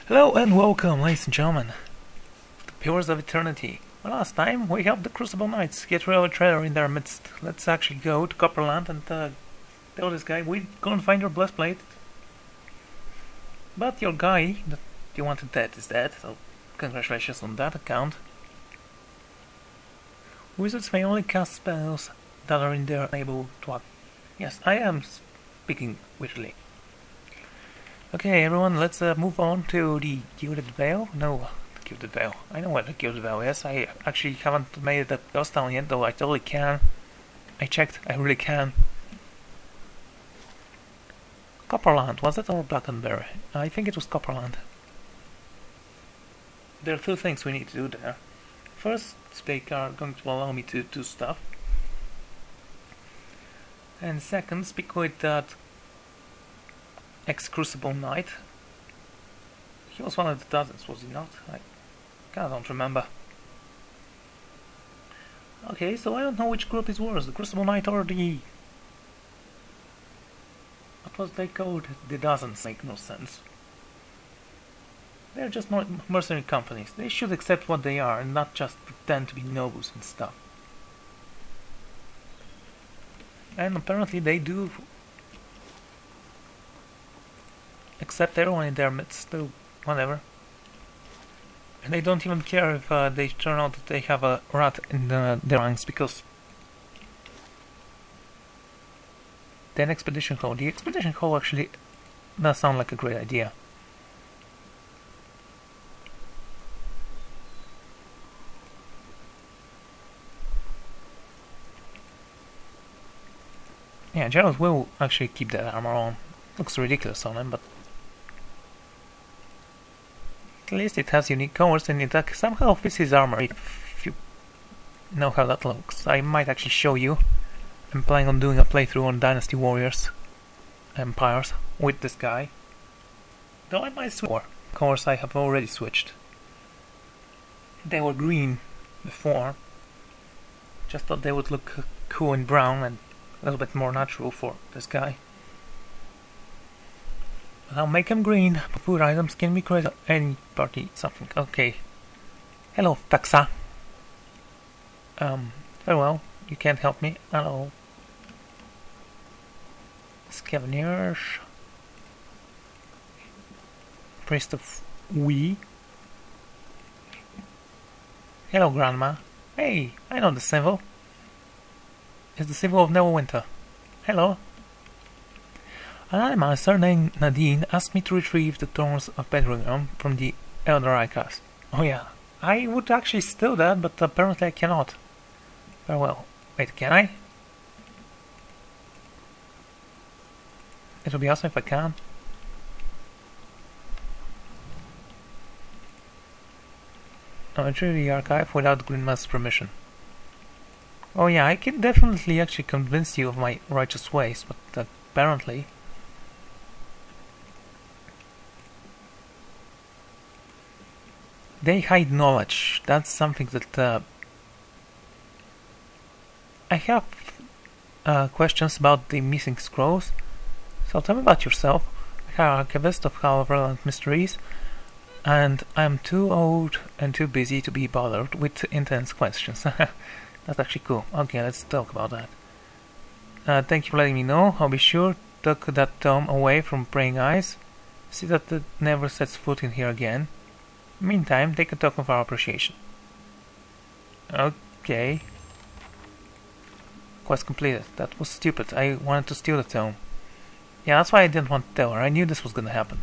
Hello and welcome, ladies and gentlemen, the Pillars of Eternity. Well, last time we helped the Crucible Knights get rid of a traitor in their midst. Let's actually go to Copperland and tell this guy we couldn't find your blessed plate. But your guy that you wanted dead is dead, so congratulations on that account. Wizards may only cast spells that are in their able to act. Yes, I am speaking weirdly. Okay, everyone, let's move on to the Gilded Veil. No, the Gilded Veil. I know what the Gilded Veil is. I actually haven't made it up Ghost Town yet, though I totally can. I checked, I really can. Copperland, was it or Blackenberry? I think it was Copperland. There are two things we need to do there. First, they are going to allow me to do stuff. And second, speak with that ex-Crucible Knight. He was one of the dozens, was he not? I kinda don't remember. Okay, so I don't know which group is worse, the Crucible Knight or the... what was they called? The dozens. Make no sense. They're just mercenary companies. They should accept what they are and not just pretend to be nobles and stuff. And apparently they do accept everyone in their midst, so whatever. And they don't even care if they turn out that they have a rat in their ranks, because then Expedition Hall. The Expedition Hall actually does sound like a great idea. Yeah, Gerald will actually keep that armor on. Looks ridiculous on him, but at least it has unique colors and it somehow fits his armor, if you know how that looks. I might actually show you. I'm planning on doing a playthrough on Dynasty Warriors Empires with this guy. Though I might switch. Of course, I have already switched. They were green before. Just thought they would look cool in brown and a little bit more natural for this guy. But I'll make them green. Food items can be created any party something. Okay. Hello, Taxa. Very well. You can't help me at all. Scavengers. Priest of We. Hello, Grandma. Hey, I know the symbol. It's the symbol of Neverwinter. Hello. An animaster named Nadine asked me to retrieve the Thorns of Bedringham from the Elder Icas. Oh yeah, I would actually steal that, but apparently I cannot. Very well. Wait, can I? It would be awesome if I can. Retrieve the archive without Greenmaster's permission. Oh yeah, I can definitely actually convince you of my righteous ways, but apparently... they hide knowledge. That's something that I have questions about the missing scrolls. So tell me about yourself. I'm an archivist of relevant mysteries, and I'm too old and too busy to be bothered with intense questions. That's actually cool. Okay, let's talk about that. Thank you for letting me know. I'll be sure to tuck that tome away from praying eyes. See that it never sets foot in here again. Meantime, take a token of our appreciation. Okay. Quest completed. That was stupid. I wanted to steal the tome. Yeah, that's why I didn't want to tell her. I knew this was gonna happen.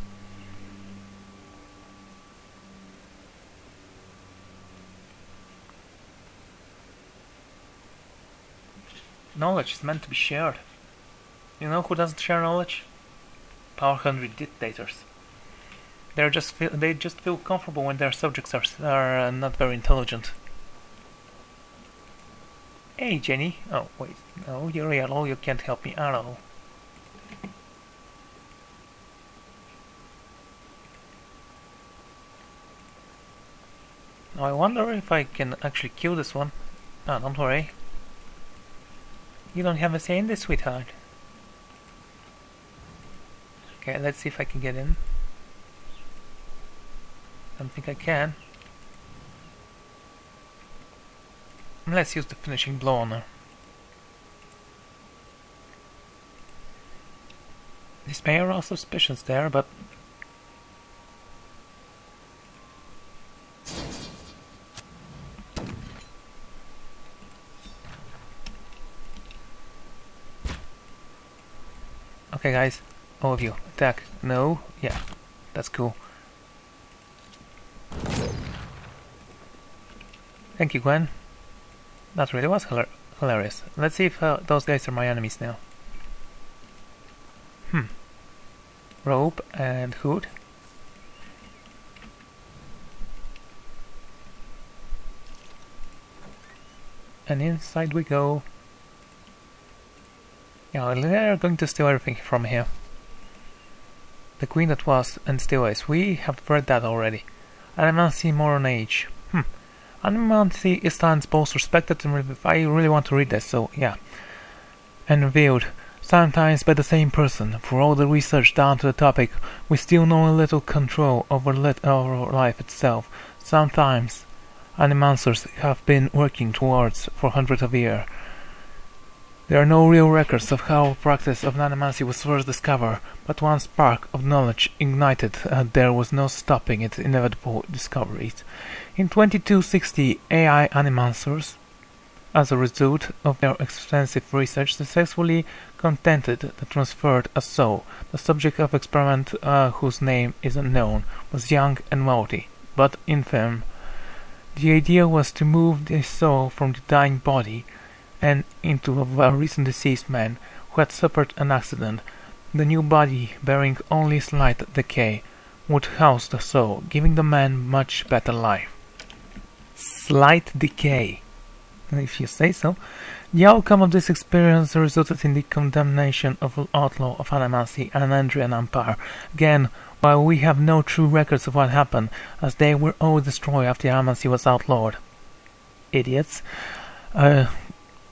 Knowledge is meant to be shared. You know who doesn't share knowledge? Power-hungry dictators. They just feel comfortable when their subjects are not very intelligent. Hey, Jenny. Oh, wait. No, you're yellow. You can't help me at all. Now I wonder if I can actually kill this one. Oh, don't worry. You don't have a say in this, sweetheart. Okay, let's see if I can get in. don't think I can. Let's use the finishing blow on her. This may arouse suspicions there, but... Okay guys, all of you, attack. No? Yeah, that's cool. Thank you, Gwen. That really was hilarious. Let's see if those guys are my enemies now. Rope and hood. And inside we go. Yeah, they're going to steal everything from here. The queen that was and still is. We have read that already. Animancy Moron Age. Animancy stands both respected and I really want to read this, so yeah. And revealed, sometimes by the same person. For all the research down to the topic, we still know a little control over life itself. Sometimes animancers have been working towards for hundreds of years. There are no real records of how practice of animancy was first discovered, but one spark of knowledge ignited, there was no stopping its inevitable discoveries. In 2260, AI animancers, as a result of their extensive research, successfully contented the transferred a soul. The subject of experiment, whose name is unknown, was young and wealthy, but infirm. The idea was to move the soul from the dying body and into a recent deceased man who had suffered an accident. The new body, bearing only slight decay, would house the soul, giving the man much better life. Slight decay, if you say so. The outcome of this experience resulted in the condemnation of an outlaw of animancy and an Andrian empire. Again, while we have no true records of what happened, as they were all destroyed after animancy was outlawed. Idiots.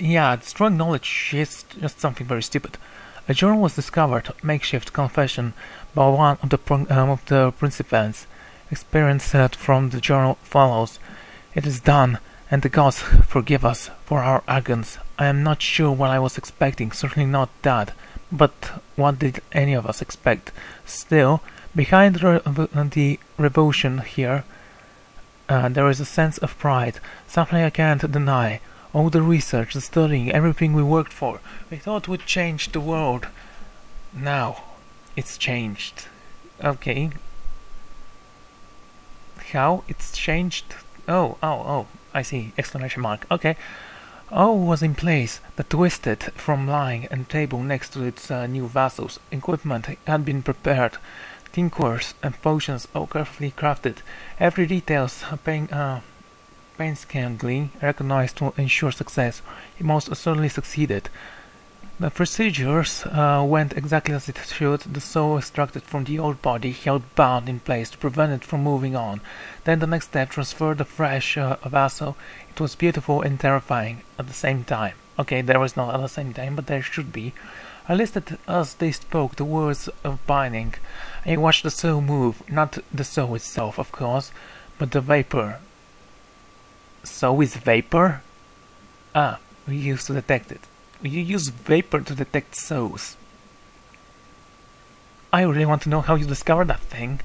Yeah, destroying knowledge is just something very stupid. A journal was discovered, makeshift confession, by one of the participants. Experience from the journal follows. It is done, and the gods forgive us for our arrogance. I am not sure what I was expecting, certainly not that. But what did any of us expect? Still, behind the revulsion here, there is a sense of pride, something I can't deny. All the research, the studying, everything we worked for, we thought would change the world. Now, it's changed. Okay. How it's changed? Oh, I see, exclamation mark. Okay. All was in place. The twisted from lying and table next to its new vessels. Equipment had been prepared. Tinctures and potions all carefully crafted. Every details painstakingly recognized to ensure success. He most certainly succeeded. The procedures went exactly as it should. The soul extracted from the old body, held bound in place to prevent it from moving on. Then the next step, transferred the fresh vessel. It was beautiful and terrifying at the same time. Okay, there was not at the same time, but there should be. I listened as they spoke the words of binding. I watched the soul move, not the soul itself, of course, but the vapor. So is vapor? Ah, we used to detect it. You use vapor to detect souls. I really want to know how you discovered that thing.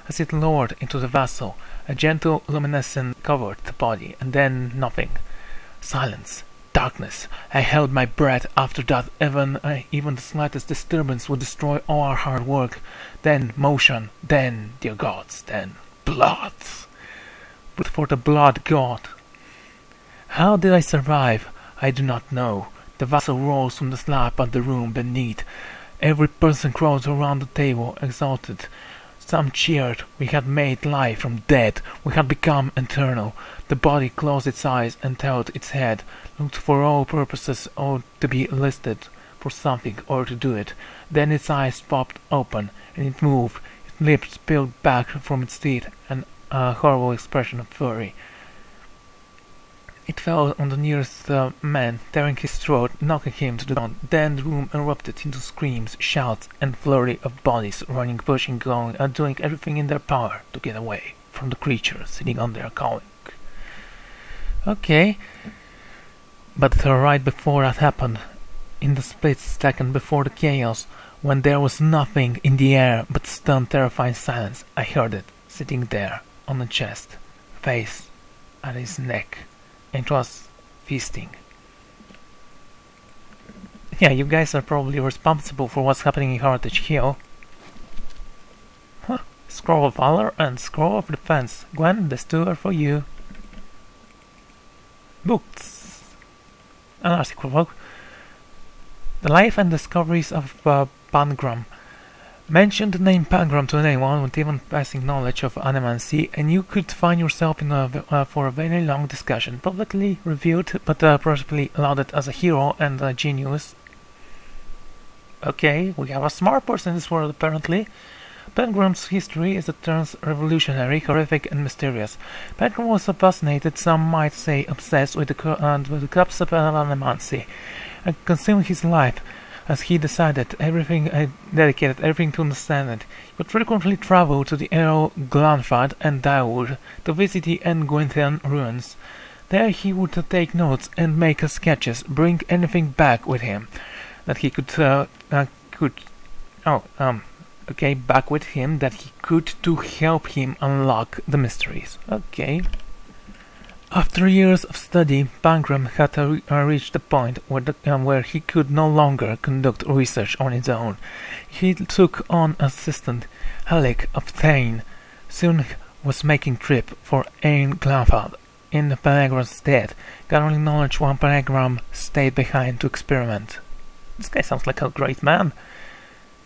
As it lowered into the vessel, a gentle luminescence covered the body, and then nothing. Silence. Darkness. I held my breath. After that, even the slightest disturbance would destroy all our hard work. Then motion. Then, dear gods, then blood. But for the blood god. How did I survive? I do not know. The vessel rose from the slab of the room beneath. Every person crawled around the table, exalted. Some cheered. We had made life from dead. We had become eternal. The body closed its eyes and held its head, looked for all purposes or to be listed for something or to do it. Then its eyes popped open, and it moved. Its lips peeled back from its teeth, and a horrible expression of fury. It fell on the nearest man, tearing his throat, knocking him to the ground. Then the room erupted into screams, shouts, and flurry of bodies running, pushing, going, and doing everything in their power to get away. from the creature sitting on their calling. Okay, but right before that happened, in the split second before the chaos, when there was nothing in the air but stunned, terrifying silence, I heard it, sitting there, on the chest, face at his neck, and it was feasting. Yeah, you guys are probably responsible for what's happening in Heritage Hill. Huh. Scroll of Valor and Scroll of Defense. Gwen, these two are for you. Books. An article book. The Life and Discoveries of Pangram. Mention the name Pangram to anyone with even passing knowledge of animancy, and you could find yourself in for a very long discussion, publicly reviewed, but possibly lauded as a hero and a genius. Okay, we have a smart person in this world apparently. Pangram's history is at turns revolutionary, horrific, and mysterious. Pangram was fascinated, some might say obsessed, with the cups of animancy, and consumed his life as he dedicated everything to understand it. He would frequently travel to the Arrow, Glanfad, and Dyewood to visit the Engwinthian ruins. There he would take notes and make sketches, bring anything back with him that he back with him that he could to help him unlock the mysteries. Okay. After years of study, Pangram had reached the point where he could no longer conduct research on his own. He took on assistant Helic of Thane, soon was making trip for Ain Glanfad in Panagram's stead, gathering knowledge while Panagram stayed behind to experiment. This guy sounds like a great man.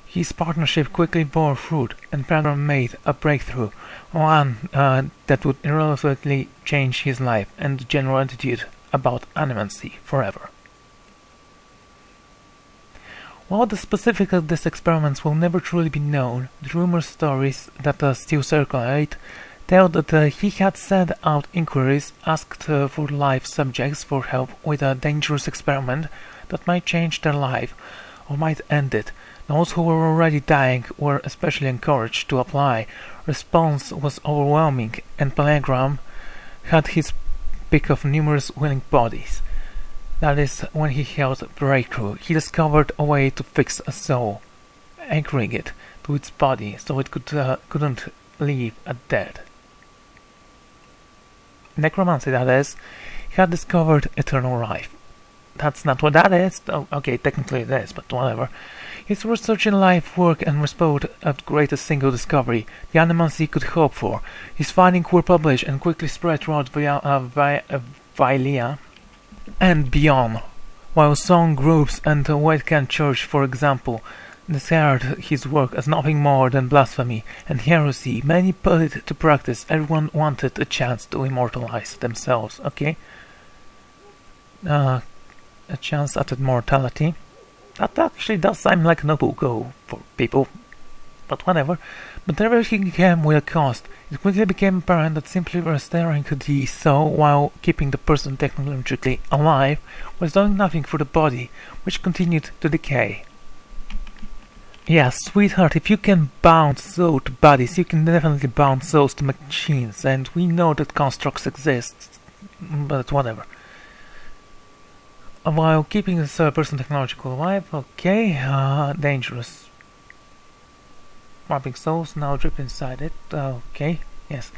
His partnership quickly bore fruit, and Pangram made a breakthrough, one that would irrevocably change his life and the general attitude about animancy forever. While the specifics of these experiments will never truly be known, the rumor stories that still circulate tell that he had sent out inquiries, asked for live subjects for help with a dangerous experiment that might change their life or might end it. Those who were already dying were especially encouraged to apply. Response was overwhelming, and Pangram had his pick of numerous willing bodies. That is, when he held a breakthrough, he discovered a way to fix a soul, anchoring it to its body so it couldn't leave a dead. Necromancy, that is. He had discovered eternal life. That's not what that is. Oh, okay, technically it is, but whatever. His research in life, work, and respond at the greatest single discovery the animancy could hope for. His findings were published and quickly spread throughout Valia and beyond, while song groups and the Wiccan Church, for example, declared his work as nothing more than blasphemy and heresy. Many put it to practice. Everyone wanted a chance to immortalize themselves. Okay? A chance at immortality. That actually does seem like a noble goal for people, but whatever. But everything came with a cost. It quickly became apparent that simply restoring the soul while keeping the person technologically alive was doing nothing for the body, which continued to decay. Yeah, sweetheart, if you can bound souls to bodies, you can definitely bound souls to machines, and we know that constructs exist, but whatever. While keeping this person technological alive, okay, dangerous. Wrapping souls now drip inside it, okay, yes.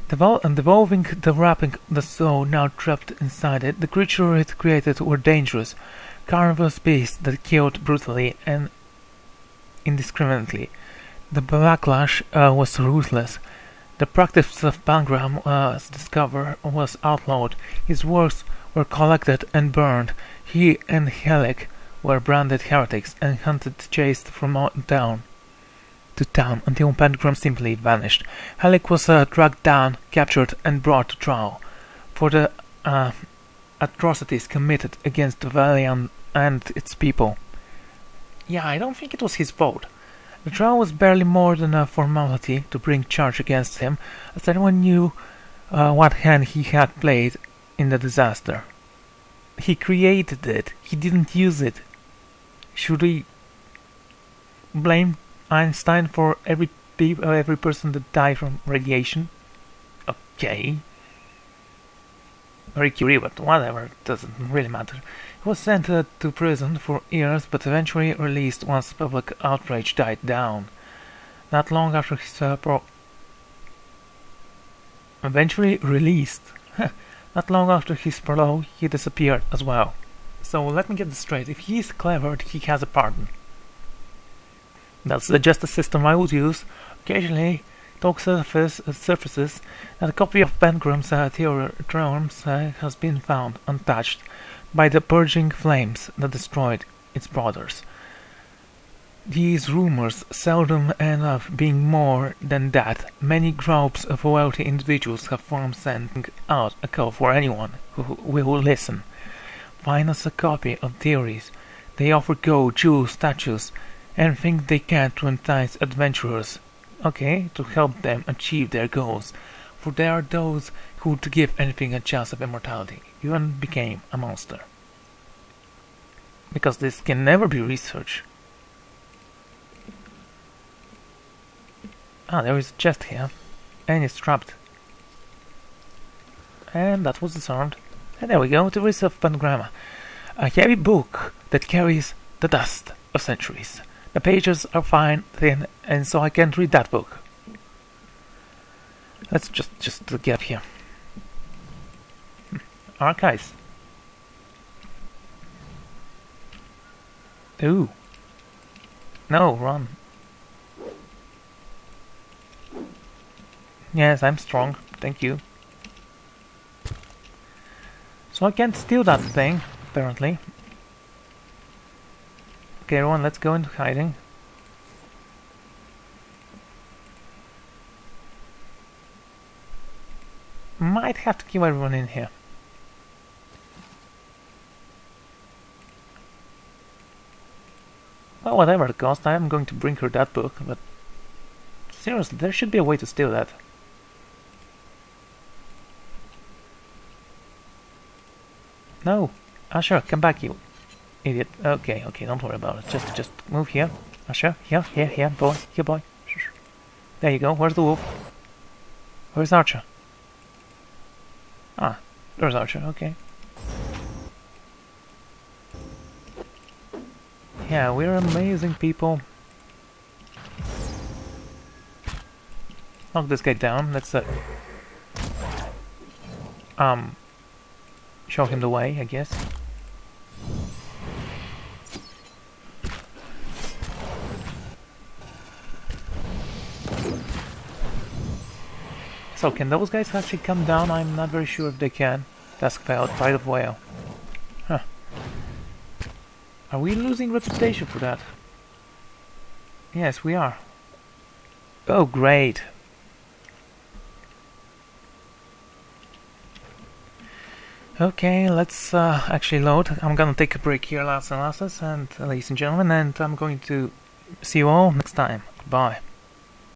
Devolving the wrapping the soul now trapped inside it, the creature it created were dangerous, carnivorous beasts that killed brutally and indiscriminately. The backlash was ruthless. The practice of Pangram, as discovered, was outlawed. His works were collected and burned. He and Helic were branded heretics and hunted, chased from town to town until Pangram simply vanished. Helic was dragged down, captured, and brought to trial for the atrocities committed against the Valiant and its people. Yeah, I don't think it was his fault. The trial was barely more than a formality to bring charge against him, as everyone knew what hand he had played in the disaster. He created it. He didn't use it. Should we blame Einstein for every person that died from radiation? Okay. Very curious, but whatever, it doesn't really matter. He was sent to prison for years, but eventually released once public outrage died down. Not long after his eventually released. Not long after his parole, he disappeared as well. So let me get this straight. If he is clever, he has a pardon. That's the justice system I would use. Occasionally, talk surfaces that a copy of Pengram's theorems has been found untouched by the purging flames that destroyed its brothers. These rumors seldom end up being more than that. Many groups of wealthy individuals have formed sending out a call for anyone who will listen. Find us a copy of theories. They offer gold, jewels, statues, anything they can to entice adventurers. Okay, to help them achieve their goals. For there are those who would give anything a chance of immortality, even became a monster. Because this can never be researched. Ah, there is a chest here, and it's trapped. And that was disarmed. And there we go, the Rise of Pentagram. A heavy book that carries the dust of centuries. The pages are fine, thin, and so I can't read that book. Let's just get up here. Archives. Ooh. No, run. Yes, I'm strong. Thank you. So I can't steal that thing, apparently. Okay, everyone, let's go into hiding. Might have to kill everyone in here. Well, whatever the cost, I am going to bring her that book, but seriously, there should be a way to steal that. No! Asher, come back, you idiot. Okay, don't worry about it. Just move here. Asher, here, boy. Here, boy. There you go. Where's the wolf? Where's Archer? Ah, there's Archer, okay. Yeah, we're amazing people. Knock this guy down. Let's show him the way, I guess. So, can those guys actually come down? I'm not very sure if they can. Task failed. Fight of whale. Huh. Are we losing reputation for that? Yes, we are. Oh, great. Okay, let's actually load. I'm gonna take a break here, lads and lasses, and ladies and gentlemen, and I'm going to see you all next time. Goodbye.